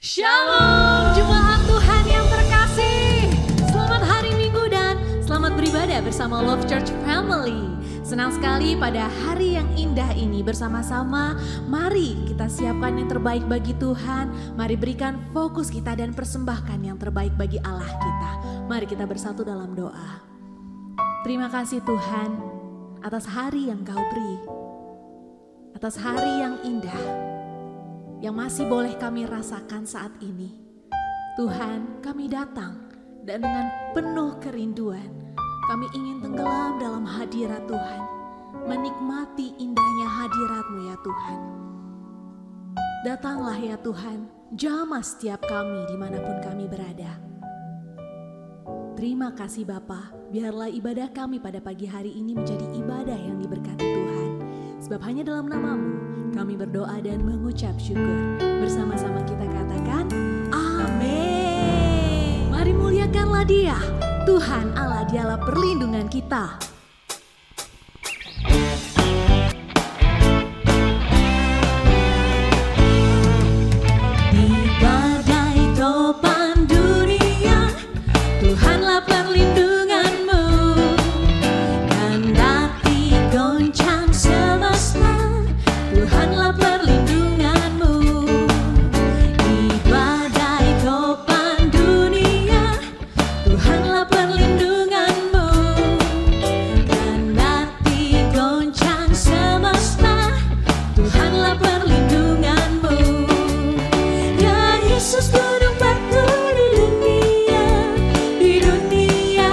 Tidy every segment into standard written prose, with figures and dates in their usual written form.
Shalom jemaat Tuhan yang terkasih. Selamat hari Minggu dan selamat beribadah bersama Love Church Family. Senang sekali pada hari yang indah ini bersama-sama. Mari kita siapkan yang terbaik bagi Tuhan. Mari berikan fokus kita dan persembahkan yang terbaik bagi Allah kita. Mari kita bersatu dalam doa. Terima kasih Tuhan atas hari yang Kau beri. Atas hari yang indah yang masih boleh kami rasakan saat ini. Tuhan, kami datang dan dengan penuh kerinduan kami ingin tenggelam dalam hadirat Tuhan, menikmati indahnya hadirat-Mu ya Tuhan. Datanglah ya Tuhan, jamah setiap kami dimanapun kami berada. Terima kasih Bapa, biarlah ibadah kami pada pagi hari ini menjadi ibadah yang diberkati Tuhan. Sebab hanya dalam nama-Mu kami berdoa dan mengucap syukur. Bersama-sama kita katakan amin. Mari muliakanlah Dia, Tuhan Allah, Dialah perlindungan kita. Di badai topan dunia, Tuhanlah perlindunganmu. Kendati goncang semesta, Tuhanlah perlindunganmu. Di badai topan dunia, Tuhanlah perlindunganmu. Kendati goncang semesta, Tuhanlah perlindunganmu. Ya Yesus gunung batu di dunia, di dunia,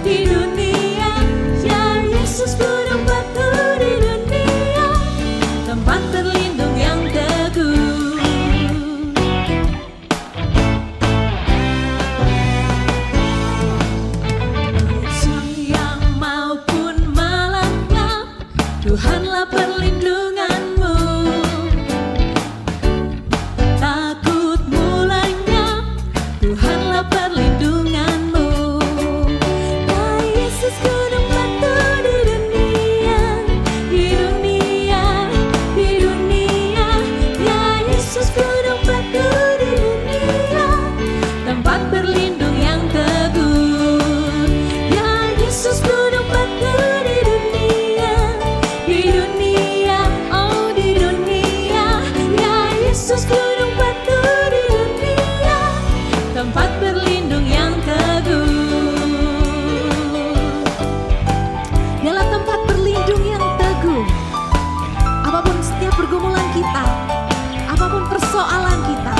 di dunia. Ya Yesus gunung batu di dunia, tempat terlindung yang teguh. Siang maupun malam, Tuhanlah perlindunganmu. Takut mulanya, Tuhanlah perlindunganmu. Ya Yesus gunung batu di dunia, di dunia, di dunia. Ya Yesus gunung batu di dunia, tempat berlindung yang teguh. Ya Yesus gunung batu di dunia, di dunia, oh di dunia. Ya Yesus gunung batu di dunia, tempat berlindung yang teguh. Dialah tempat berlindung yang teguh. Apapun setiap pergumulan kita, apapun persoalan kita,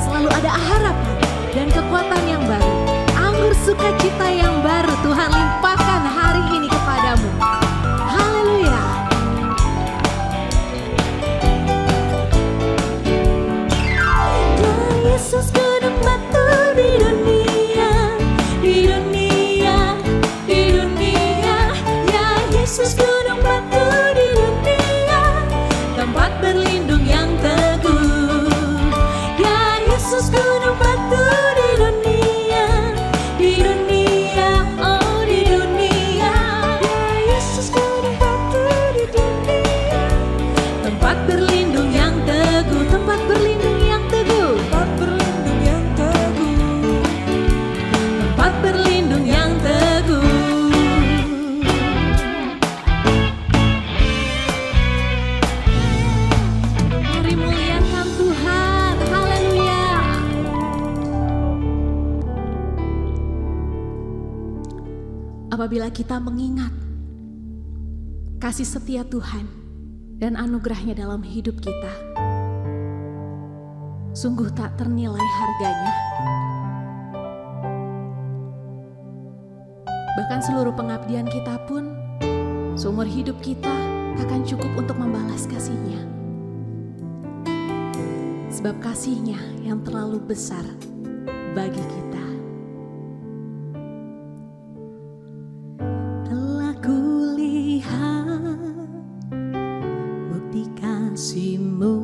selalu ada harapan dan kekuatan yang baru. Anggur sukacita yang baru Tuhan limpahkan hari ini kepadamu. Haleluya. Ya Yesus gunung batu di dunia, di dunia, di dunia. Ya Yesus gunung batu di dunia, tempat berlindung yang teguh. Ya Yesus gunung batu di dunia, di dunia, oh di dunia. Ya Yesus gunung batu di dunia, tempat berlindung yang teguh, tempat berlindung yang teguh, tempat berlindung yang teguh, tempat berlindung yang teguh. Mari muliakan Tuhan, haleluya. Apabila kita mengingat kasih setia Tuhan dan anugerahnya dalam hidup kita, sungguh tak ternilai harganya. Bahkan seluruh pengabdian kita pun, seumur hidup kita akan cukup untuk membalas kasih-Nya. Sebab kasih-Nya yang terlalu besar bagi kita. Telah kulihat bukti kasih-Mu,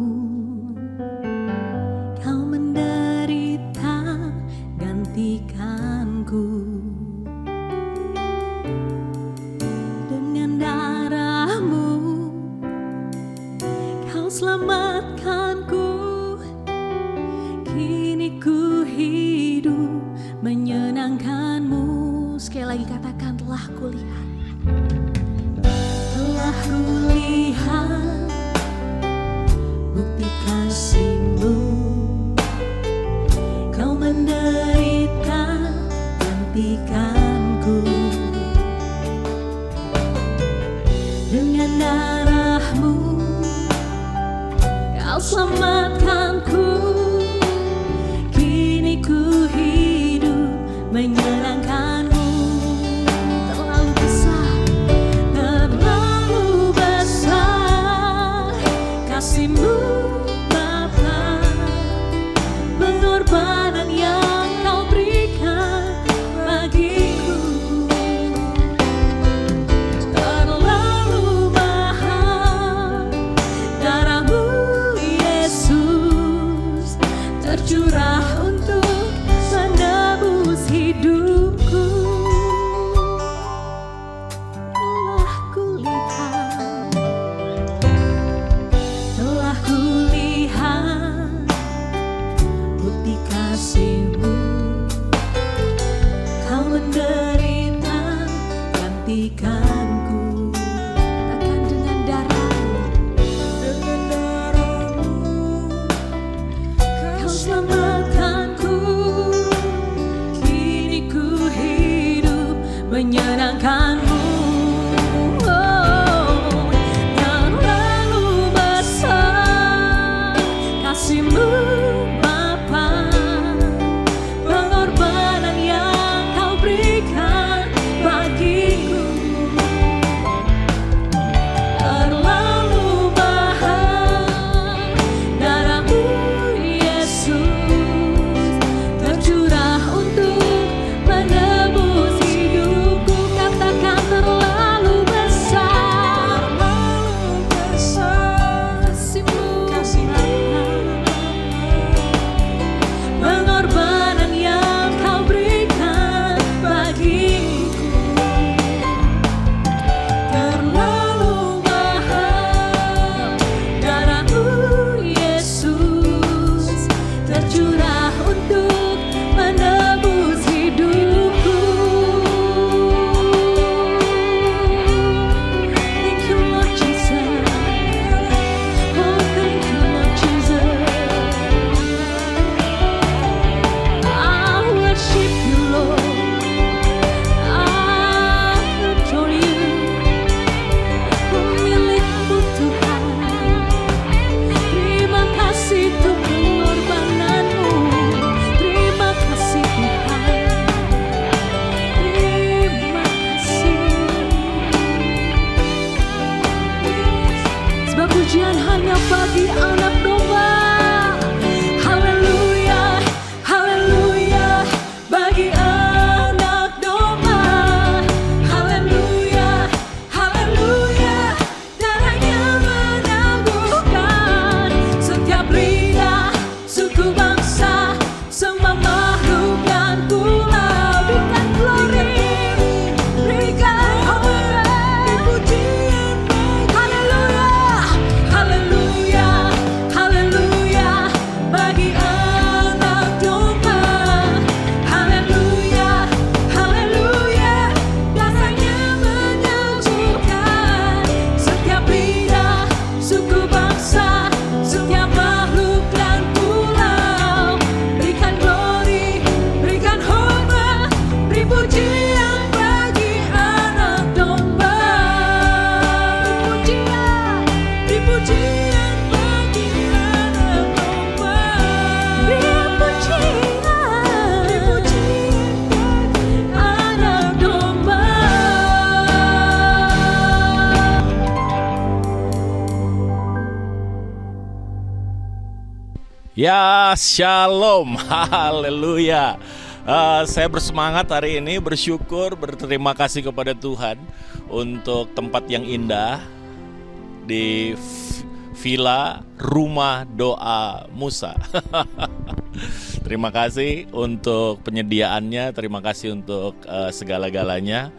Kau menderita gantikanku. Dengan darah-Mu Kau selamatkanku. Kini ku hidup menyenangkan-Mu. Sekali lagi katakan, telah kulihat. Telah kulihat bukti kasih-Mu. Kau menderita gantikanku. Dengan darah-Mu Kau selamatkanku. Kini ku hidup menyenangkan-Mu. Terlalu besar, terlalu besar kasih-Mu Bapa. Pengorbanan yang Kau berikan bagiku terlalu mahal. Darah-Mu Yesus tercurah untuk menebus hidupku. Telah kulihat bukti kasih-Mu. Kau menderita gantikanku. Katakan, dengan darah-Mu Kau selamatkanku. Kini ku hidup menyenangkan-Mu. Oh, terlalu besar kasih-Mu Bapa. Pengorbanan yang Kau berikan bagiku terlalu mahal. Darah-Mu Yesus tercurah untuk menebus hidupku. Katakan, terlalu besar kasih-Mu Bapa. Pengorbanan yang Kau berikan bagiku terlalu mahal. Darah-Mu Yesus tercurah untuk menebus hidupku. Thank you Lord Jesus. Oh, thank you Lord Jesus. I worship You Lord. I adore You. Milikmu Tuhan. Terima kasih untuk pengorbanan-Mu. Terima kasih Tuhan. Terima kasih. Sebab pujian hanya bagi anak domba. Haleluya, haleluya, bagi anak domba. Haleluya, haleluya, darahnya meneguhkan setiap lidah, suku, bangsa, semua makhluk dan pulau. Berikan glory, berikan honor, pujian. Haleluya, haleluya, haleluya, bagi anak domba. Haleluya, haleluya, darahnya menyembuhkan setiap lidah, suku, bangsa, setiap makhluk dan pulau. Berikan glory, berikan hormat, beri pujian bagi anak domba. Beri pujian bagi anak domba. Beri pujian bagi anak domba. Ya, shalom, haleluya. Saya bersemangat hari ini, bersyukur, berterima kasih kepada Tuhan untuk tempat yang indah di Villa Rumah Doa Musa. Terima kasih untuk penyediaannya, terima kasih untuk segala-galanya.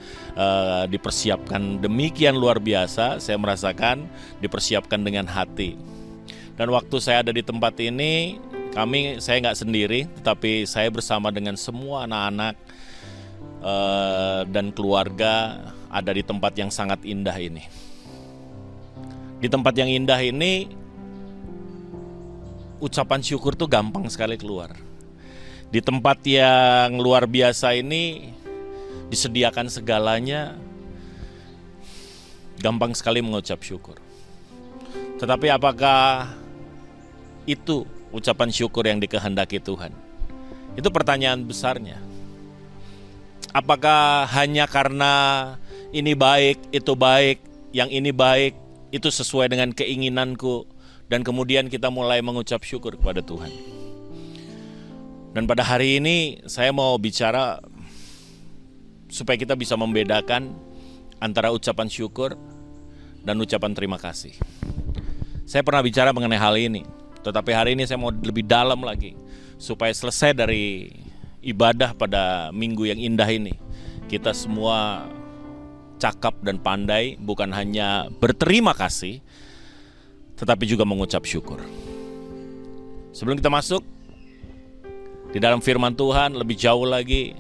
Dipersiapkan demikian luar biasa, saya merasakan dipersiapkan dengan hati. Dan waktu saya ada di tempat ini, Saya nggak sendiri, tetapi saya bersama dengan semua anak-anak dan keluarga ada di tempat yang sangat indah ini. Di tempat yang indah ini, ucapan syukur tuh gampang sekali keluar. Di tempat yang luar biasa ini, disediakan segalanya, gampang sekali mengucap syukur. Tetapi apakah itu ucapan syukur yang dikehendaki Tuhan? Itu pertanyaan besarnya. Apakah hanya karena ini baik, itu baik, yang ini baik, itu sesuai dengan keinginanku, dan kemudian kita mulai mengucap syukur kepada Tuhan? Dan pada hari ini saya mau bicara supaya kita bisa membedakan antara ucapan syukur dan ucapan terima kasih. Saya pernah bicara mengenai hal ini, tetapi hari ini saya mau lebih dalam lagi supaya selesai dari ibadah pada minggu yang indah ini, kita semua cakap dan pandai bukan hanya berterima kasih, tetapi juga mengucap syukur. Sebelum kita masuk di dalam firman Tuhan lebih jauh lagi,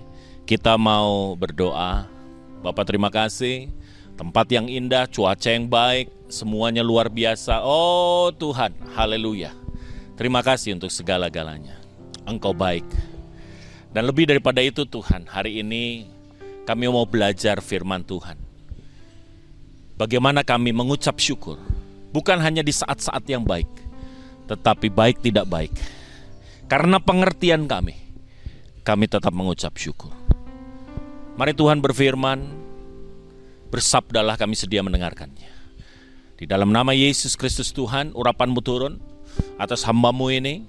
kita mau berdoa. Bapa, terima kasih, tempat yang indah, cuaca yang baik, semuanya luar biasa. Oh Tuhan, haleluya. Terima kasih untuk segala-galanya. Engkau baik. Dan lebih daripada itu Tuhan, hari ini kami mau belajar firman Tuhan. Bagaimana kami mengucap syukur, bukan hanya di saat-saat yang baik, tetapi baik tidak baik. Karena pengertian kami tetap mengucap syukur. Mari Tuhan berfirman, bersabdalah, kami sedia mendengarkannya. Di dalam nama Yesus Kristus Tuhan, urapan-Mu turun atas hamba-Mu ini,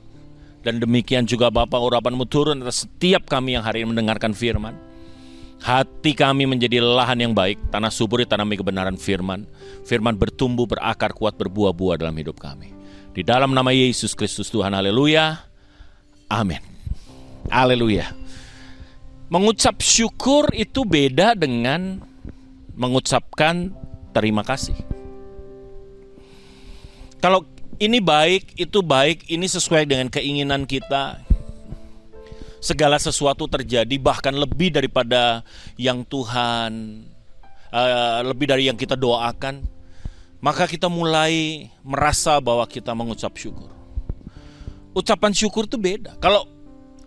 dan demikian juga Bapa, urapan-Mu turun atas setiap kami yang hari ini mendengarkan firman. Hati kami menjadi lahan yang baik, tanah subur ditanami kebenaran firman. Firman bertumbuh, berakar, kuat, berbuah-buah dalam hidup kami. Di dalam nama Yesus Kristus Tuhan, haleluya, amin. Haleluya. Mengucap syukur itu beda dengan mengucapkan terima kasih. Kalau ini baik, itu baik, ini sesuai dengan keinginan kita, segala sesuatu terjadi bahkan lebih daripada yang Tuhan, lebih dari yang kita doakan, maka kita mulai merasa bahwa kita mengucap syukur. Ucapan syukur itu beda. Kalau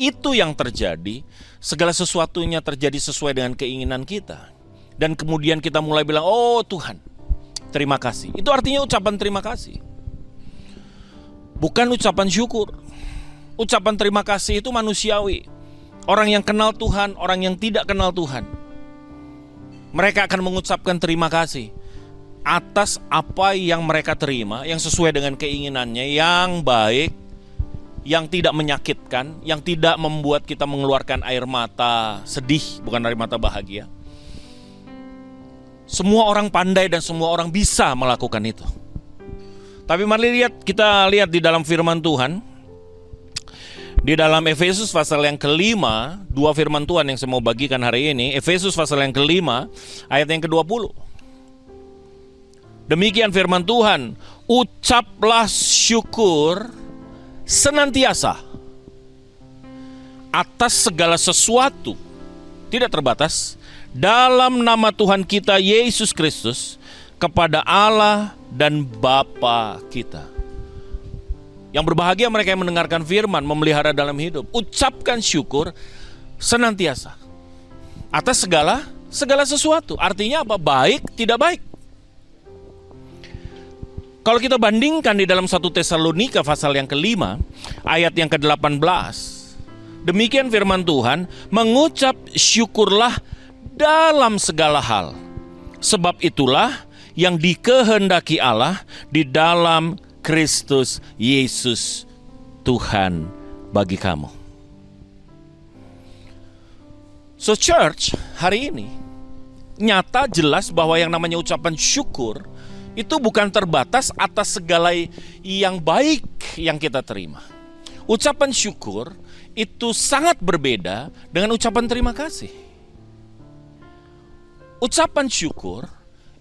itu yang terjadi, segala sesuatunya terjadi sesuai dengan keinginan kita, dan kemudian kita mulai bilang, oh Tuhan, terima kasih. Itu artinya ucapan terima kasih, bukan ucapan syukur. Ucapan terima kasih itu manusiawi. Orang yang kenal Tuhan, orang yang tidak kenal Tuhan, mereka akan mengucapkan terima kasih atas apa yang mereka terima, yang sesuai dengan keinginannya, yang baik, yang tidak menyakitkan, yang tidak membuat kita mengeluarkan air mata sedih, bukan air mata bahagia. Semua orang pandai dan semua orang bisa melakukan itu. Tapi mari kita lihat di dalam firman Tuhan. Di dalam Efesus pasal yang kelima, dua firman Tuhan yang saya mau bagikan hari ini. Efesus pasal yang kelima, ayat yang ke-20. Demikian firman Tuhan, ucaplah syukur senantiasa atas segala sesuatu, tidak terbatas, dalam nama Tuhan kita Yesus Kristus, kepada Allah dan Bapa kita. Yang berbahagia mereka yang mendengarkan firman, memelihara dalam hidup. Ucapkan syukur senantiasa atas segala sesuatu. Artinya apa? Baik, tidak baik. Kalau kita bandingkan di dalam 1 Tesalonika pasal yang kelima, ayat yang ke-18. Demikian firman Tuhan, mengucap syukurlah dalam segala hal. Sebab itulah yang dikehendaki Allah di dalam Kristus Yesus Tuhan bagi kamu. So church, hari ini nyata jelas bahwa yang namanya ucapan syukur itu bukan terbatas atas segala yang baik yang kita terima. Ucapan syukur itu sangat berbeda dengan ucapan terima kasih. Ucapan syukur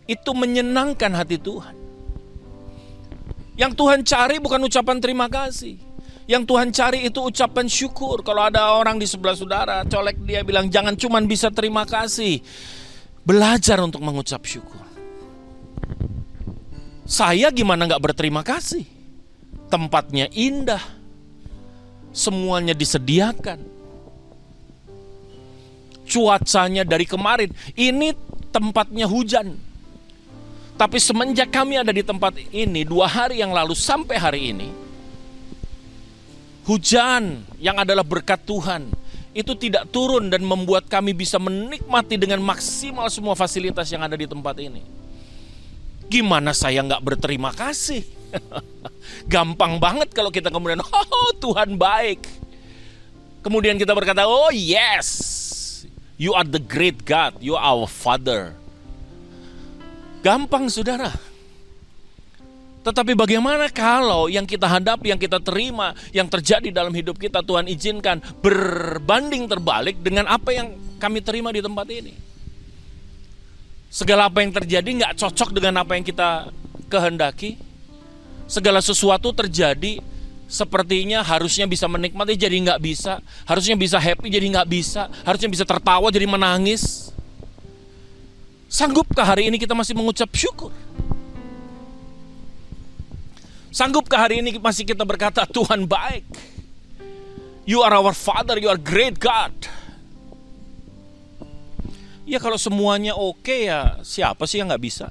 itu menyenangkan hati Tuhan. Yang Tuhan cari bukan ucapan terima kasih. Yang Tuhan cari itu ucapan syukur. Kalau ada orang di sebelah saudara, colek dia, bilang jangan cuman bisa terima kasih. Belajar untuk mengucap syukur. Saya gimana gak berterima kasih? Tempatnya indah. Semuanya disediakan. Cuacanya dari kemarin, ini tempatnya hujan. Tapi semenjak kami ada di tempat ini 2 hari yang lalu sampai hari ini, hujan yang adalah berkat Tuhan itu tidak turun dan membuat kami bisa menikmati dengan maksimal semua fasilitas yang ada di tempat ini. Gimana saya gak berterima kasih? Gampang banget kalau kita kemudian, oh Tuhan baik. Kemudian kita berkata, oh yes, you are the great God, you are our Father. Gampang saudara. Tetapi bagaimana kalau yang kita hadapi, yang kita terima, yang terjadi dalam hidup kita, Tuhan izinkan berbanding terbalik dengan apa yang kami terima di tempat ini. Segala apa yang terjadi gak cocok dengan apa yang kita kehendaki. Segala sesuatu terjadi sepertinya harusnya bisa menikmati jadi gak bisa. Harusnya bisa happy jadi gak bisa. Harusnya bisa tertawa jadi menangis. Sanggupkah hari ini kita masih mengucap syukur? Sanggupkah hari ini masih kita berkata Tuhan baik? You are our Father, you are great God. Ya kalau semuanya oke ya siapa sih yang gak bisa?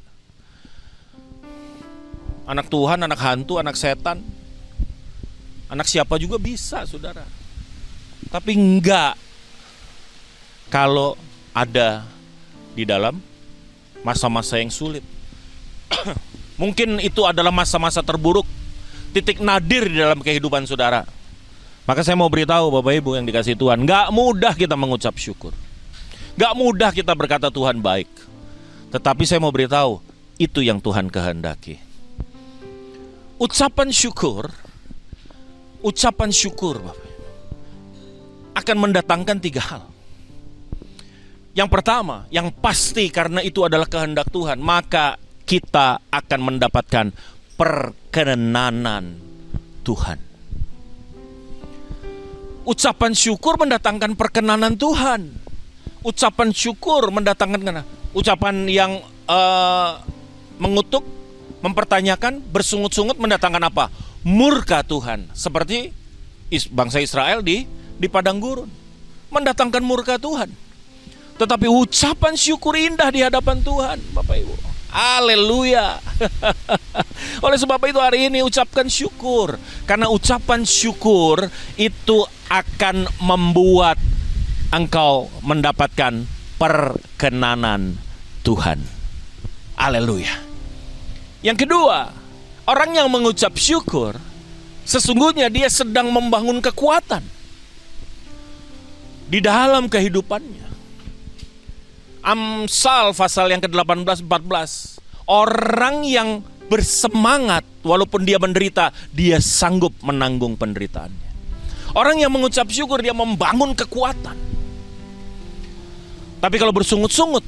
Anak Tuhan, anak hantu, anak setan, anak siapa juga bisa saudara. Tapi enggak kalau ada di dalam masa-masa yang sulit. Mungkin itu adalah masa-masa terburuk, titik nadir di dalam kehidupan saudara. Maka saya mau beritahu Bapak Ibu yang dikasihi Tuhan, gak mudah kita mengucap syukur. Gak mudah kita berkata Tuhan baik. Tetapi saya mau beritahu, itu yang Tuhan kehendaki. Ucapan syukur Bapak, akan mendatangkan 3 hal. Yang pertama, yang pasti karena itu adalah kehendak Tuhan, maka kita akan mendapatkan perkenanan Tuhan. Ucapan syukur mendatangkan perkenanan Tuhan. Ucapan syukur mendatangkan ucapan yang mengutuk, mempertanyakan, bersungut-sungut mendatangkan apa? Murka Tuhan. Seperti bangsa Israel di padang gurun, mendatangkan murka Tuhan. Tetapi ucapan syukur indah di hadapan Tuhan, Bapak Ibu. Haleluya. Oleh sebab itu hari ini ucapkan syukur. Karena ucapan syukur itu akan membuat engkau mendapatkan perkenanan Tuhan. Haleluya. Yang kedua, orang yang mengucap syukur sesungguhnya dia sedang membangun kekuatan di dalam kehidupannya. Amsal pasal yang ke-18-14. Orang yang bersemangat walaupun dia menderita, dia sanggup menanggung penderitaannya. Orang yang mengucap syukur dia membangun kekuatan. Tapi kalau bersungut-sungut,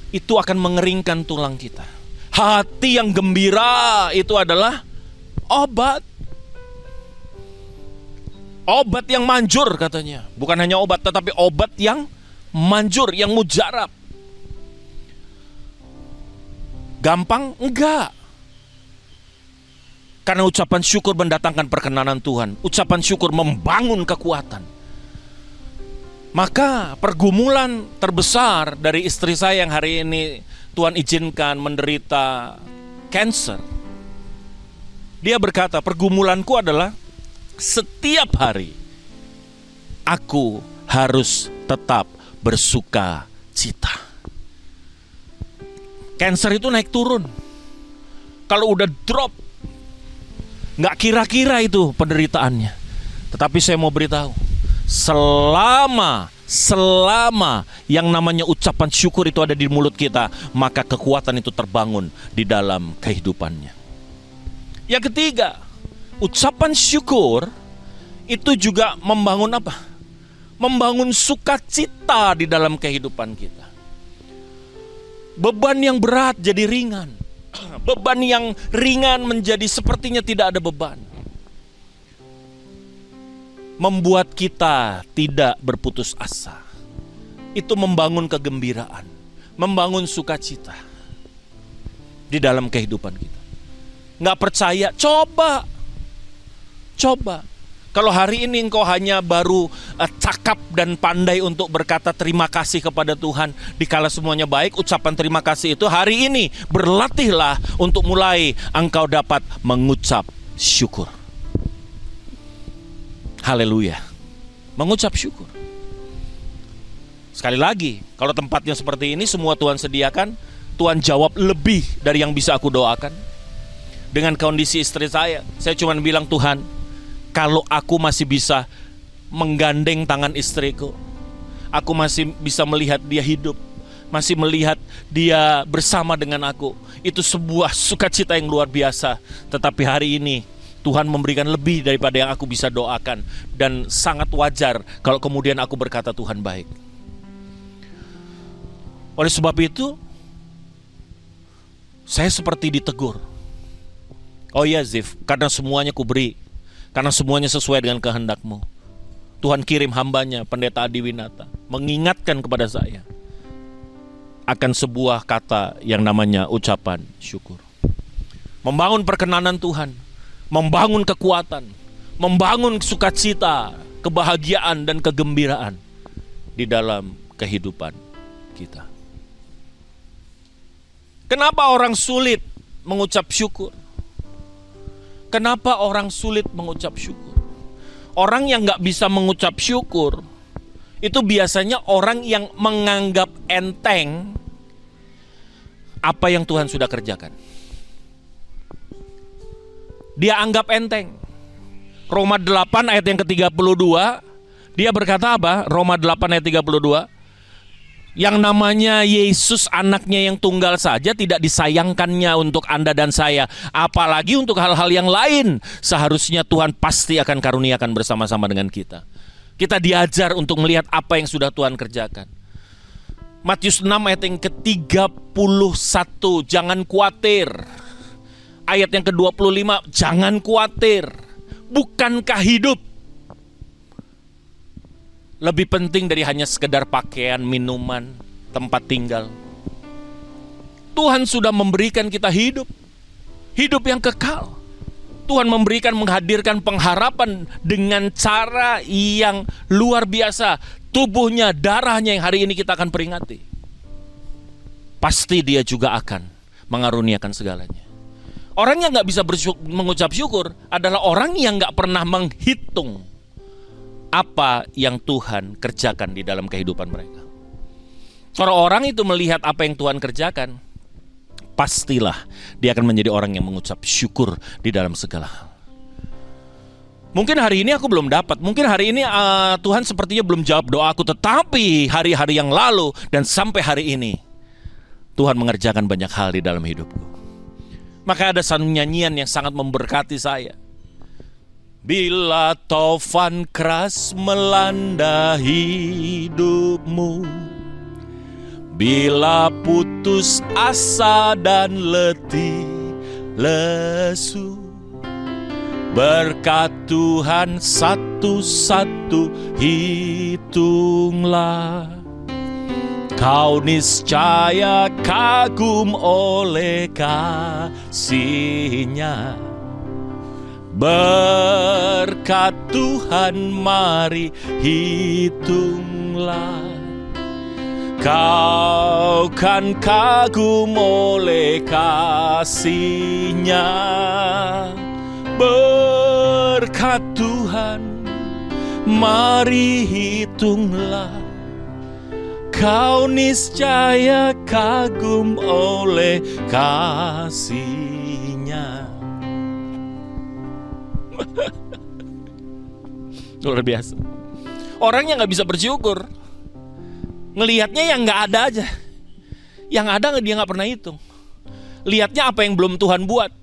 itu akan mengeringkan tulang kita. Hati yang gembira itu adalah obat. Obat yang manjur katanya. Bukan hanya obat, tetapi obat yang manjur, yang mujarab. Gampang? Enggak. Karena ucapan syukur mendatangkan perkenanan Tuhan. Ucapan syukur membangun kekuatan. Maka pergumulan terbesar dari istri saya yang hari ini Tuhan izinkan menderita cancer. Dia berkata, pergumulanku adalah setiap hari aku harus tetap bersuka cita. Cancer itu naik turun. Kalau udah drop, gak kira-kira itu penderitaannya. Tetapi saya mau beritahu, selama yang namanya ucapan syukur itu ada di mulut kita, maka kekuatan itu terbangun di dalam kehidupannya. Yang ketiga, ucapan syukur itu juga membangun apa? Membangun sukacita di dalam kehidupan kita. Beban yang berat jadi ringan. Beban yang ringan menjadi sepertinya tidak ada beban. membuat kita tidak berputus asa. Itu membangun kegembiraan, membangun sukacita di dalam kehidupan kita. Nggak percaya, coba. Kalau hari ini engkau hanya baru cakap dan pandai untuk berkata terima kasih kepada Tuhan dikala semuanya baik, ucapan terima kasih itu hari ini berlatihlah untuk mulai engkau dapat mengucap syukur. Haleluya. Mengucap syukur. Sekali lagi, kalau tempatnya seperti ini semua Tuhan sediakan, Tuhan jawab lebih dari yang bisa aku doakan. Dengan kondisi istri saya cuma bilang, Tuhan, kalau aku masih bisa menggandeng tangan istriku, aku masih bisa melihat dia hidup, masih melihat dia bersama dengan aku, itu sebuah sukacita yang luar biasa. Tetapi hari ini Tuhan memberikan lebih daripada yang aku bisa doakan. Dan sangat wajar kalau kemudian aku berkata Tuhan baik. Oleh sebab itu, saya seperti ditegur. Oh ya Zif, karena semuanya kuberi, karena semuanya sesuai dengan kehendak-Mu. Tuhan kirim hambanya, Pendeta Adi Winata, mengingatkan kepada saya akan sebuah kata yang namanya ucapan syukur. Membangun perkenanan Tuhan, membangun kekuatan, membangun sukacita, kebahagiaan dan kegembiraan di dalam kehidupan kita. Kenapa orang sulit mengucap syukur? Kenapa orang sulit mengucap syukur? Orang yang gak bisa mengucap syukur itu biasanya orang yang menganggap enteng apa yang Tuhan sudah kerjakan. Dia anggap enteng. Roma 8 ayat yang ke-32, dia berkata apa? Roma 8 ayat 32, yang namanya Yesus anaknya yang tunggal saja tidak disayangkannya untuk Anda dan saya, apalagi untuk hal-hal yang lain. Seharusnya Tuhan pasti akan karuniakan bersama-sama dengan kita. Kita diajar untuk melihat apa yang sudah Tuhan kerjakan. Matius 6 ayat yang ke-31, jangan khawatir. Ayat yang ke-25, jangan khawatir. Bukankah hidup lebih penting dari hanya sekedar pakaian, minuman, tempat tinggal? Tuhan sudah memberikan kita hidup yang kekal. Tuhan menghadirkan pengharapan dengan cara yang luar biasa. Tubuhnya, darahnya yang hari ini kita akan peringati. Pasti dia juga akan mengaruniakan segalanya. Orang yang gak bisa mengucap syukur adalah orang yang gak pernah menghitung apa yang Tuhan kerjakan di dalam kehidupan mereka. Kalau orang itu melihat apa yang Tuhan kerjakan, pastilah dia akan menjadi orang yang mengucap syukur di dalam segala hal. Mungkin hari ini aku belum dapat, mungkin hari ini Tuhan sepertinya belum jawab doaku, tetapi hari-hari yang lalu dan sampai hari ini Tuhan mengerjakan banyak hal di dalam hidupku. Maka ada satu nyanyian yang sangat memberkati saya. Bila taufan keras melanda hidupmu, bila putus asa dan letih lesu, berkat Tuhan satu-satu hitunglah. Kau niscaya kagum oleh kasih-Nya. Berkat Tuhan mari hitunglah. Kau kan kagum oleh kasih-Nya. Berkat Tuhan mari hitunglah. Kau niscaya kagum oleh kasih-Nya. Luar biasa. Orang yang gak bisa bersyukur, ngelihatnya yang gak ada aja. Yang ada dia gak pernah hitung. Lihatnya apa yang belum Tuhan buat,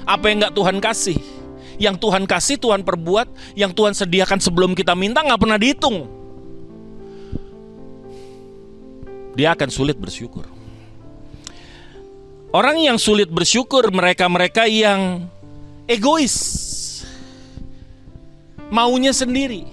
apa yang gak Tuhan kasih. Yang Tuhan kasih, Tuhan perbuat. Yang Tuhan sediakan sebelum kita minta gak pernah dihitung. Dia akan sulit bersyukur. Orang yang sulit bersyukur mereka-mereka yang egois. Maunya sendiri.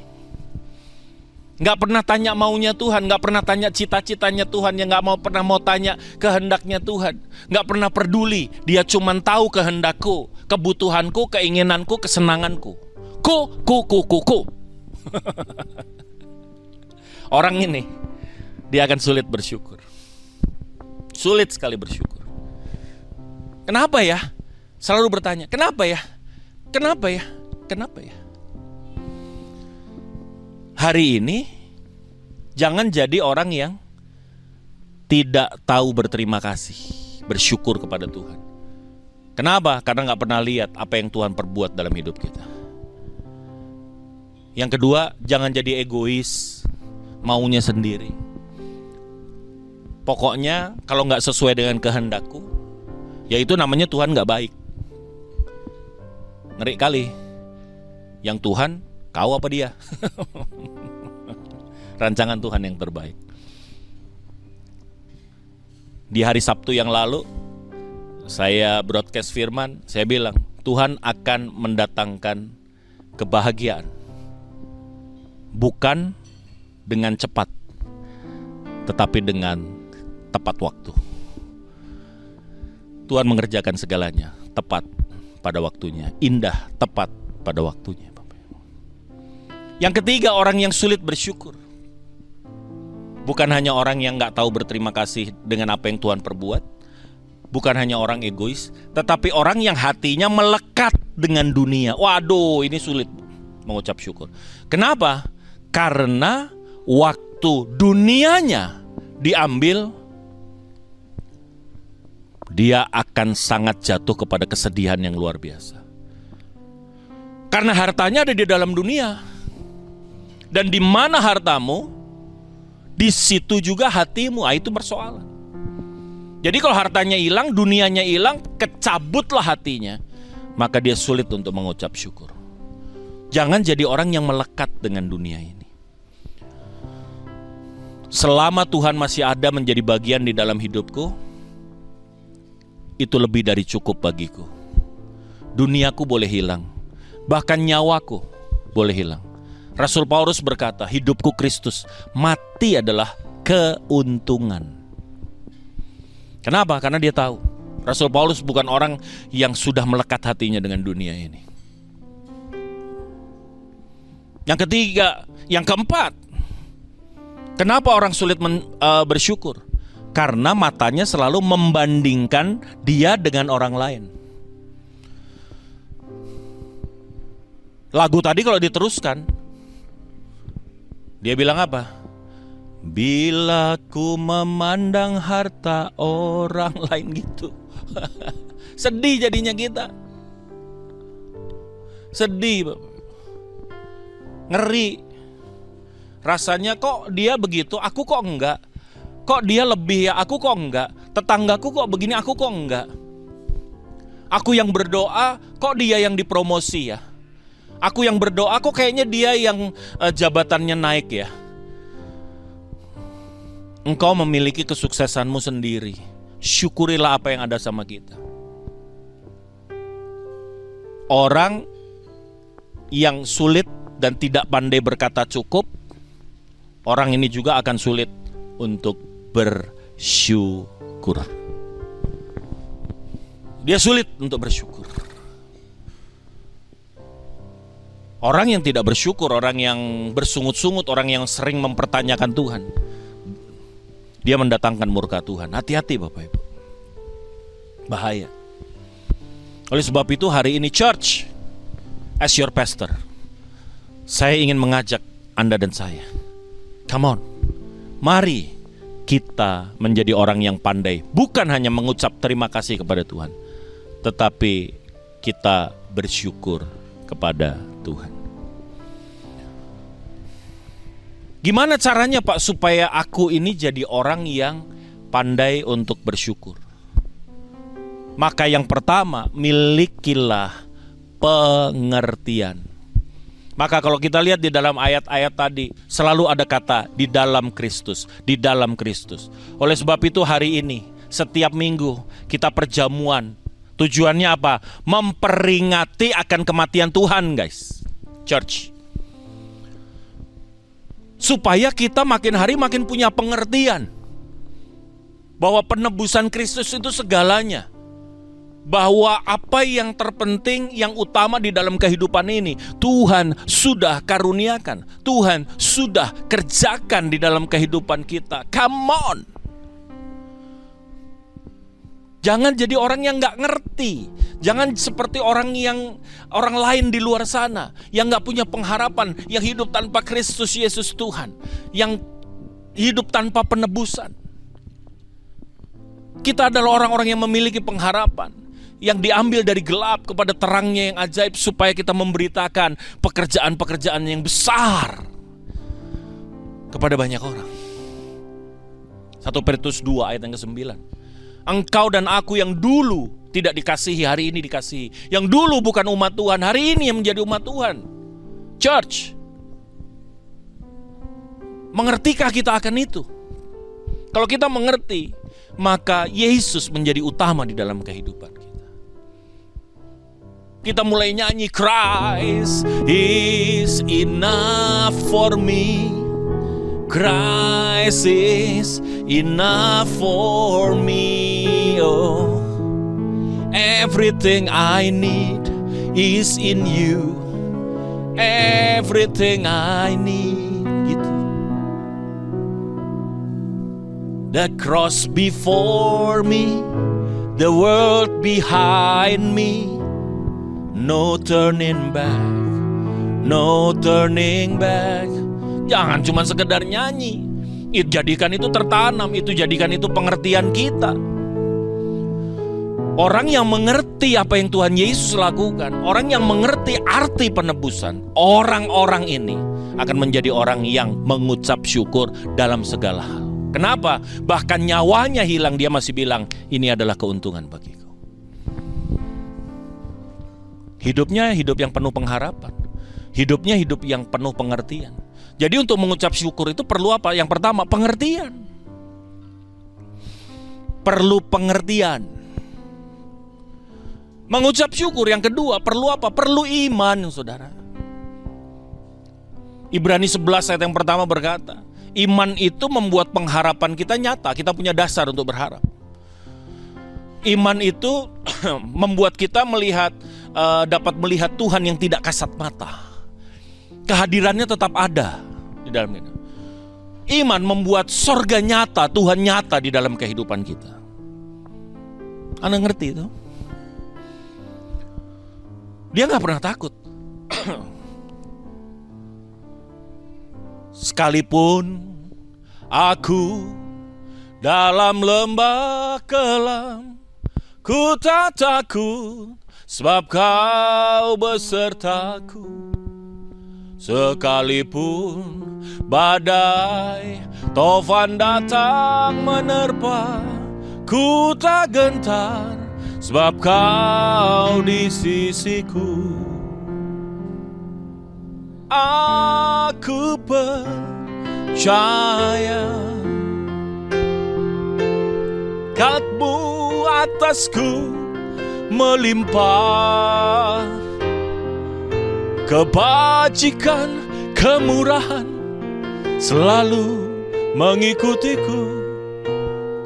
Gak pernah tanya maunya Tuhan, gak pernah tanya cita-citanya Tuhan, yang gak pernah mau tanya kehendaknya Tuhan. Gak pernah peduli, dia cuma tahu kehendakku, kebutuhanku, keinginanku, kesenanganku. Ku. Orang ini, dia akan sulit bersyukur. Sulit sekali bersyukur. Kenapa ya? Selalu bertanya, kenapa ya? Kenapa ya? Kenapa ya? Hari ini jangan jadi orang yang tidak tahu berterima kasih, bersyukur kepada Tuhan. Kenapa? Karena gak pernah lihat apa yang Tuhan perbuat dalam hidup kita. Yang kedua, jangan jadi egois, maunya sendiri. Pokoknya kalau gak sesuai dengan kehendakku, ya itu namanya Tuhan gak baik. Ngeri kali. Yang Tuhan, kau apa dia? Rancangan Tuhan yang terbaik. Di hari Sabtu yang lalu, saya broadcast firman, saya bilang, Tuhan akan mendatangkan kebahagiaan. Bukan dengan cepat, tetapi dengan tepat waktu. Tuhan mengerjakan segalanya tepat pada waktunya, indah, tepat pada waktunya. Yang ketiga, orang yang sulit bersyukur. Bukan hanya orang yang gak tahu berterima kasih dengan apa yang Tuhan perbuat. Bukan hanya orang egois, tetapi orang yang hatinya melekat dengan dunia. Waduh, ini sulit mengucap syukur. Kenapa? Karena waktu dunianya diambil, dia akan sangat jatuh kepada kesedihan yang luar biasa. Karena hartanya ada di dalam dunia. Dan di mana hartamu, di situ juga hatimu. Itu persoalan. Jadi kalau hartanya hilang, dunianya hilang, kecabutlah hatinya, maka dia sulit untuk mengucap syukur. Jangan jadi orang yang melekat dengan dunia ini. Selama Tuhan masih ada menjadi bagian di dalam hidupku, itu lebih dari cukup bagiku. Duniaku boleh hilang, bahkan nyawaku boleh hilang. Rasul Paulus berkata, hidupku Kristus, mati adalah keuntungan. Kenapa? Karena dia tahu Rasul Paulus bukan orang yang sudah melekat hatinya dengan dunia ini. Yang ketiga, yang keempat, kenapa orang sulit bersyukur? Karena matanya selalu membandingkan dia dengan orang lain. Lagu tadi kalau diteruskan, dia bilang apa? Bila ku memandang harta orang lain, gitu. Sedih jadinya kita. Sedih, ngeri. Rasanya kok dia begitu, aku kok enggak. Kok dia lebih ya, aku kok enggak. Tetanggaku kok begini, aku kok enggak. Aku yang berdoa, kok dia yang dipromosi ya. Aku yang berdoa, kok kayaknya dia yang jabatannya naik ya. Engkau memiliki kesuksesanmu sendiri. Syukurilah apa yang ada sama kita. Orang yang sulit dan tidak pandai berkata cukup, orang ini juga akan sulit untuk bersyukur. Dia sulit untuk bersyukur. Orang yang tidak bersyukur, orang yang bersungut-sungut, orang yang sering mempertanyakan Tuhan, dia mendatangkan murka Tuhan. Hati-hati Bapak Ibu. Bahaya. Oleh sebab itu hari ini church, as your pastor, saya ingin mengajak Anda dan saya, come on, mari kita menjadi orang yang pandai. Bukan hanya mengucap terima kasih kepada Tuhan, tetapi kita bersyukur kepada Tuhan. Gimana caranya Pak supaya aku ini jadi orang yang pandai untuk bersyukur? Maka yang pertama, milikilah pengertian. Maka kalau kita lihat di dalam ayat-ayat tadi, selalu ada kata di dalam Kristus, di dalam Kristus. Oleh sebab itu hari ini, setiap minggu kita perjamuan. Tujuannya apa? Memperingati akan kematian Tuhan, guys. Church, supaya kita makin hari makin punya pengertian bahwa penebusan Kristus itu segalanya. Bahwa apa yang terpenting, yang utama di dalam kehidupan ini, Tuhan sudah karuniakan, Tuhan sudah kerjakan di dalam kehidupan kita. Come on. Jangan jadi orang yang gak ngerti. Jangan seperti orang lain di luar sana yang gak punya pengharapan, yang hidup tanpa Kristus Yesus Tuhan, yang hidup tanpa penebusan. Kita adalah orang-orang yang memiliki pengharapan, yang diambil dari gelap kepada terangnya yang ajaib, supaya kita memberitakan pekerjaan-pekerjaan yang besar kepada banyak orang. 1 Petrus 2 ayat yang ke-9. Engkau dan aku yang dulu tidak dikasihi, hari ini dikasihi. Yang dulu bukan umat Tuhan, hari ini yang menjadi umat Tuhan. Church, mengertikah kita akan itu? Kalau kita mengerti, maka Yesus menjadi utama di dalam kehidupan kita. Kita mulai nyanyi, Christ is enough for me. Christ is enough for me. Oh, everything I need is in you. Everything I need. Gitu. The cross before me, the world behind me. No turning back, no turning back. Jangan cuma sekedar nyanyi. Jadikan itu tertanam, jadikan itu pengertian kita. Orang yang mengerti apa yang Tuhan Yesus lakukan, orang yang mengerti arti penebusan, orang-orang ini akan menjadi orang yang mengucap syukur dalam segala hal. Kenapa? Bahkan nyawanya hilang, dia masih bilang, ini adalah keuntungan bagiku. Hidupnya hidup yang penuh pengharapan. Hidupnya hidup yang penuh pengertian. Jadi untuk mengucap syukur itu perlu apa? Yang pertama, pengertian. Perlu pengertian. Mengucap syukur yang kedua perlu apa? Perlu iman, saudara. Ibrani 11 ayat yang pertama berkata, iman itu membuat pengharapan kita nyata. Kita punya dasar untuk berharap. Iman itu membuat kita dapat melihat Tuhan yang tidak kasat mata. Kehadirannya tetap ada di dalam kita. Iman membuat sorga nyata, Tuhan nyata di dalam kehidupan kita. Anda ngerti itu? Dia gak pernah takut. Sekalipun aku dalam lembah kelam, ku tak takut, sebab kau besertaku. Sekalipun badai tofan datang menerpa, ku tak gentar, sebab kau di sisiku. Aku percaya berkat-Mu atasku melimpah, kebajikan, kemurahan selalu mengikutiku.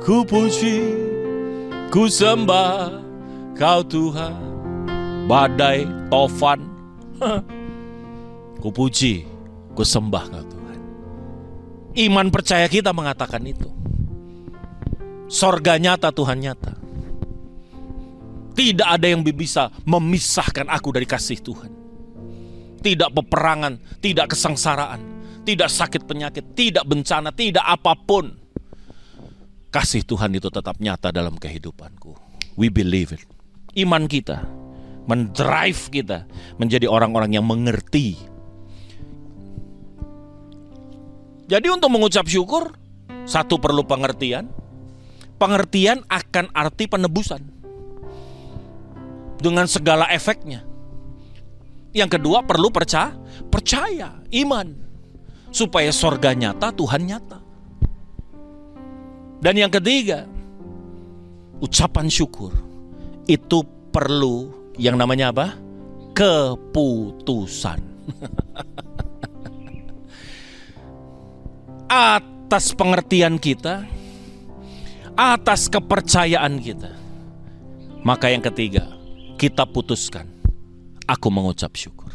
Ku puji, ku sembah Kau Tuhan. Badai, tofan, ku puji, ku sembah Kau Tuhan. Iman percaya kita mengatakan itu. Sorga nyata, Tuhan nyata. Tidak ada yang bisa memisahkan aku dari kasih Tuhan. Tidak peperangan, tidak kesengsaraan, tidak sakit penyakit, tidak bencana, tidak apapun. Kasih Tuhan itu tetap nyata dalam kehidupanku. We believe it. Iman kita mendrive kita menjadi orang-orang yang mengerti. Jadi untuk mengucap syukur, satu perlu pengertian. Pengertian akan arti penebusan dengan segala efeknya. Yang kedua perlu percaya, iman, supaya sorga nyata, Tuhan nyata. Dan yang ketiga, ucapan syukur itu perlu yang namanya apa? Keputusan. atas pengertian kita, atas kepercayaan kita. Maka yang ketiga, kita putuskan, aku mengucap syukur.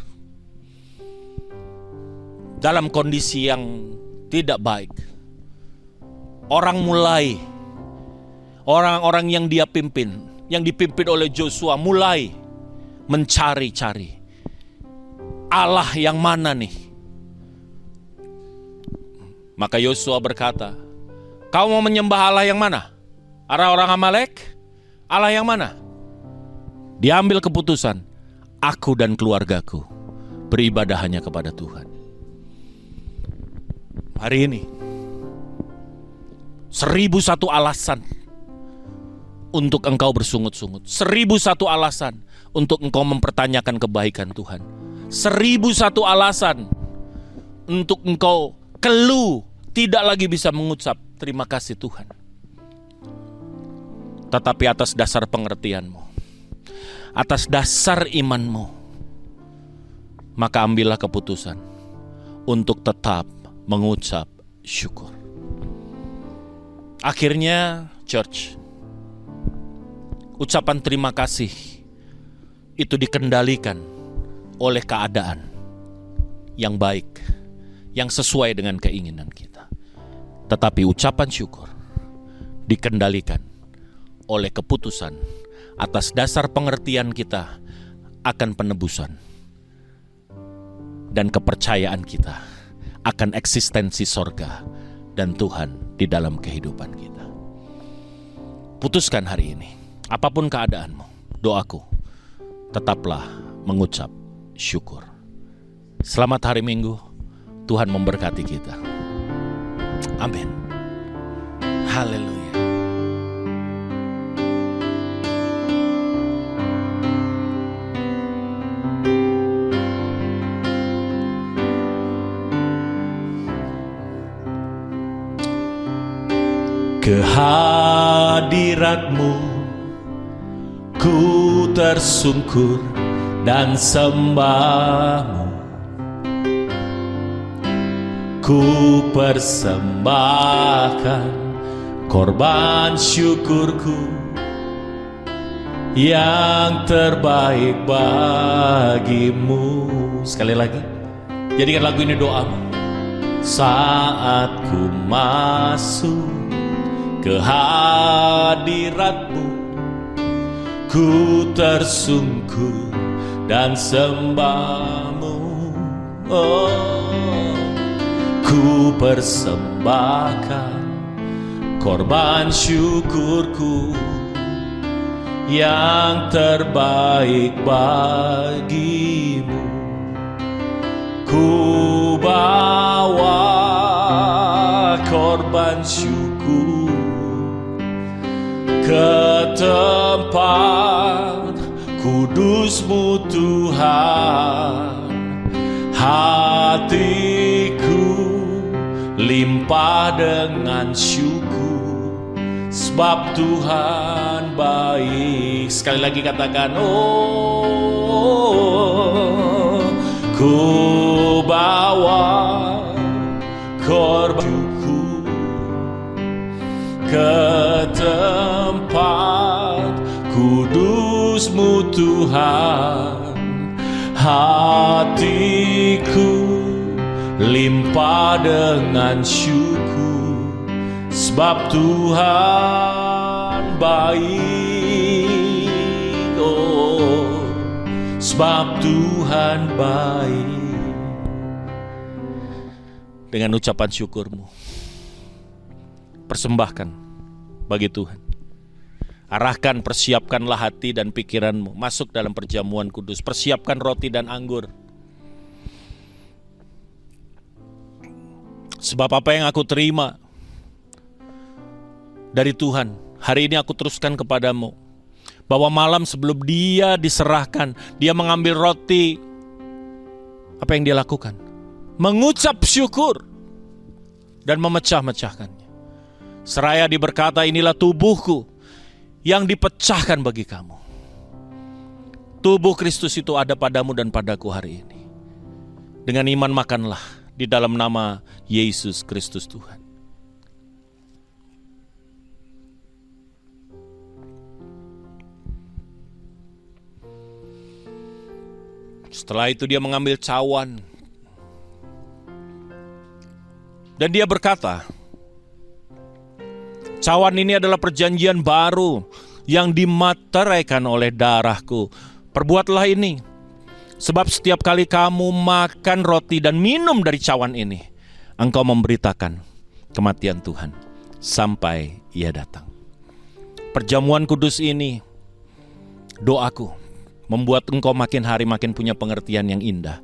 Dalam kondisi yang tidak baik, orang-orang yang dia pimpin, yang dipimpin oleh Joshua mulai mencari-cari Allah yang mana nih. Maka Yosua berkata, kau mau menyembah Allah yang mana? Orang Amalek? Allah yang mana? Diambil keputusan, aku dan keluargaku beribadah hanya kepada Tuhan. Hari ini 1001 alasan untuk engkau bersungut-sungut, 1001 alasan untuk engkau mempertanyakan kebaikan Tuhan, 1001 alasan untuk engkau keluh, tidak lagi bisa mengucap terima kasih Tuhan. Tetapi atas dasar pengertianmu, atas dasar imanmu, maka ambillah keputusan untuk tetap mengucap syukur. Akhirnya, church, ucapan terima kasih itu dikendalikan oleh keadaan yang baik, yang sesuai dengan keinginan kita. Tetapi ucapan syukur dikendalikan oleh keputusan atas dasar pengertian kita akan penebusan dan kepercayaan kita akan eksistensi sorga dan Tuhan di dalam kehidupan kita. Putuskan hari ini, apapun keadaanmu, doaku, tetaplah mengucap syukur. Selamat hari Minggu, Tuhan memberkati kita. Amin. Haleluya. Kehadiratmu ku tersungkur dan sembahmu, ku persembahkan korban syukurku yang terbaik bagimu. Sekali lagi, jadikan lagu ini doamu. Saat ku masuk ke hadiratmu, ku tersungkur dan sembahmu. Oh, ku persembahkan korban syukurku yang terbaik bagimu. Ku bawa korban syukur ke tempat kudus-Mu Tuhan. Hatiku limpah dengan syukur, sebab Tuhan baik. Sekali lagi katakan, oh, ku bawa korban syukur ke tempat kudus-Mu Tuhan. Hatiku limpah dengan syukur, sebab Tuhan baik. Oh, sebab Tuhan baik. Dengan ucapan syukurmu, persembahkan bagi Tuhan. Arahkan, persiapkanlah hati dan pikiranmu masuk dalam perjamuan kudus. Persiapkan roti dan anggur. Sebab apa yang aku terima dari Tuhan, hari ini aku teruskan kepadamu. Bahwa malam sebelum dia diserahkan, dia mengambil roti. Apa yang dia lakukan? Mengucap syukur dan memecah-mecahkannya. Seraya diberkata, inilah tubuhku yang dipecahkan bagi kamu. Tubuh Kristus itu ada padamu dan padaku hari ini. Dengan iman makanlah di dalam nama Yesus Kristus Tuhan. Setelah itu dia mengambil cawan dan dia berkata, cawan ini adalah perjanjian baru yang dimateraikan oleh darahku. Perbuatlah ini, sebab setiap kali kamu makan roti dan minum dari cawan ini, engkau memberitakan kematian Tuhan sampai Ia datang. Perjamuan kudus ini, doaku, membuat engkau makin hari makin punya pengertian yang indah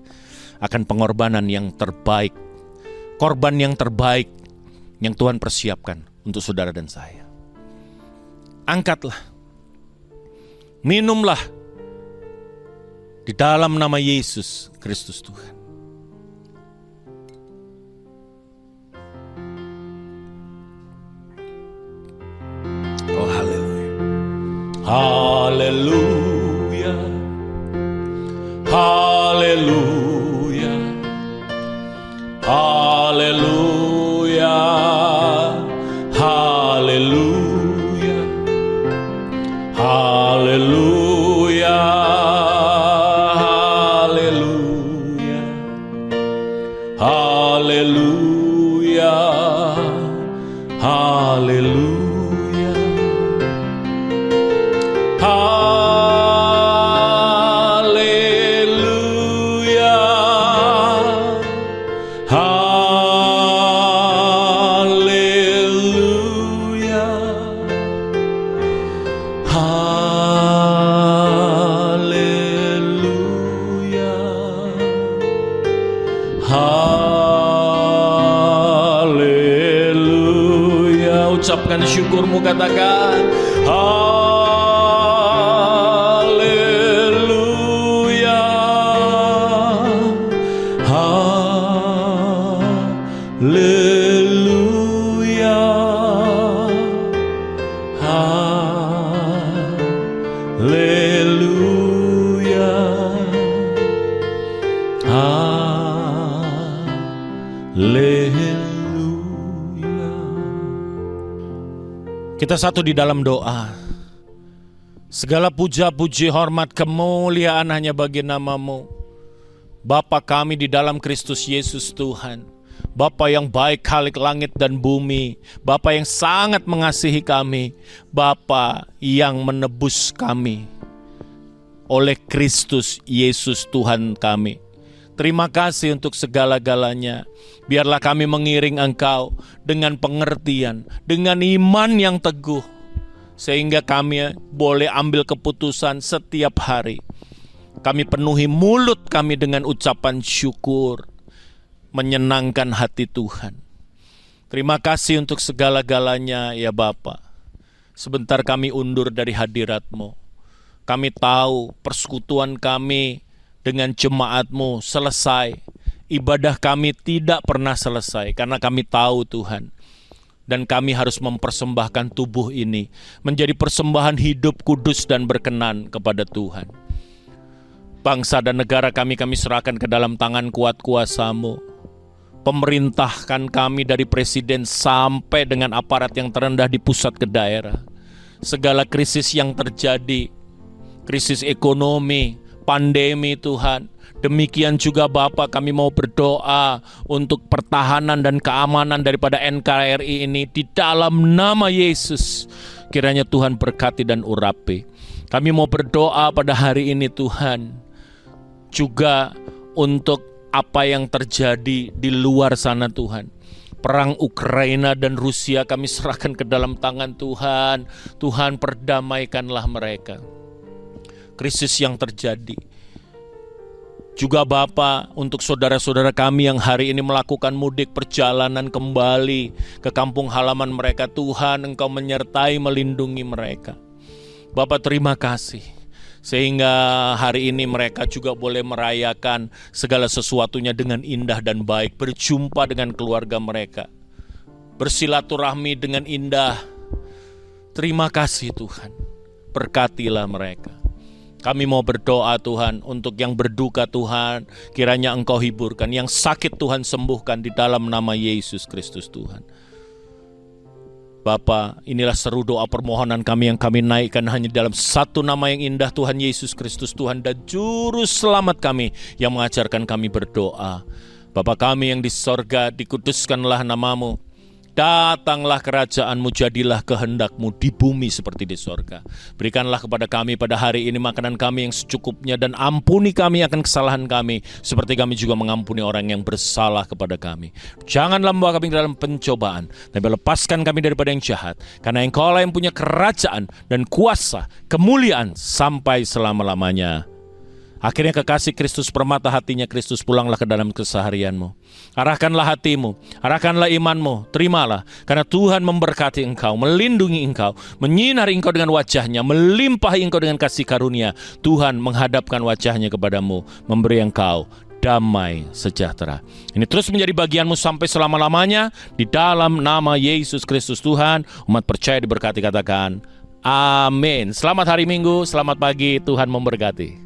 akan pengorbanan yang terbaik, korban yang terbaik yang Tuhan persiapkan untuk saudara dan saya. Angkatlah, minumlah di dalam nama Yesus Kristus Tuhan. Oh haleluya. Haleluya. Haleluya. Haleluya. Haleluya. Haleluya. Haleluya. Haleluya. Haleluya. Haleluya. Haleluya. Haleluya. Ucapkan syukurmu, katakan haleluya. Haleluya. Haleluya. Haleluya. Kita satu di dalam doa. Segala puja-puji, hormat, kemuliaan hanya bagi nama-Mu, Bapa kami di dalam Kristus Yesus Tuhan. Bapa yang baik, Khalik langit dan bumi. Bapa yang sangat mengasihi kami. Bapa yang menebus kami oleh Kristus Yesus Tuhan kami. Terima kasih untuk segala-galanya. Biarlah kami mengiring Engkau dengan pengertian, dengan iman yang teguh, sehingga kami boleh ambil keputusan setiap hari. Kami penuhi mulut kami dengan ucapan syukur, menyenangkan hati Tuhan. Terima kasih untuk segala-galanya ya Bapa. Sebentar kami undur dari hadirat-Mu. Kami tahu persekutuan kami dengan jemaat-Mu selesai. Ibadah kami tidak pernah selesai karena kami tahu Tuhan. Dan kami harus mempersembahkan tubuh ini menjadi persembahan hidup kudus dan berkenan kepada Tuhan. Bangsa dan negara kami serahkan ke dalam tangan kuat kuasa-Mu. Pemerintahkan kami dari presiden sampai dengan aparat yang terendah di pusat ke daerah. Segala krisis yang terjadi, krisis ekonomi, pandemi Tuhan. Demikian juga Bapa, kami mau berdoa untuk pertahanan dan keamanan daripada NKRI ini di dalam nama Yesus. Kiranya Tuhan berkati dan urapi. Kami mau berdoa pada hari ini Tuhan, juga untuk apa yang terjadi di luar sana Tuhan. Perang Ukraina dan Rusia kami serahkan ke dalam tangan Tuhan. Tuhan perdamaikanlah mereka. Krisis yang terjadi. Juga Bapa, untuk saudara-saudara kami yang hari ini melakukan mudik perjalanan kembali ke kampung halaman mereka, Tuhan Engkau menyertai melindungi mereka. Bapa terima kasih, sehingga hari ini mereka juga boleh merayakan segala sesuatunya dengan indah dan baik, berjumpa dengan keluarga mereka, bersilaturahmi dengan indah. Terima kasih Tuhan, berkatilah mereka. Kami mau berdoa Tuhan untuk yang berduka Tuhan, kiranya Engkau hiburkan. Yang sakit Tuhan sembuhkan di dalam nama Yesus Kristus Tuhan. Bapa, inilah seru doa permohonan kami yang kami naikkan hanya dalam satu nama yang indah, Tuhan Yesus Kristus Tuhan dan Juru Selamat kami yang mengajarkan kami berdoa. Bapa kami yang di sorga, dikuduskanlah namamu. Datanglah kerajaan-Mu, jadilah kehendak-Mu di bumi seperti di sorga. Berikanlah kepada kami pada hari ini makanan kami yang secukupnya, dan ampuni kami akan kesalahan kami, seperti kami juga mengampuni orang yang bersalah kepada kami. Janganlah membawa kami dalam pencobaan, tapi lepaskan kami daripada yang jahat, karena Engkau lah yang punya kerajaan dan kuasa, kemuliaan sampai selama-lamanya. Akhirnya kekasih Kristus, permata hatinya Kristus, pulanglah ke dalam keseharianmu. Arahkanlah hatimu, arahkanlah imanmu, terimalah. Karena Tuhan memberkati engkau, melindungi engkau, menyinari engkau dengan wajahnya, melimpahi engkau dengan kasih karunia. Tuhan menghadapkan wajahnya kepadamu, memberi engkau damai sejahtera. Ini terus menjadi bagianmu sampai selama-lamanya. Di dalam nama Yesus Kristus Tuhan, umat percaya diberkati katakan, amin. Selamat hari Minggu, selamat pagi, Tuhan memberkati.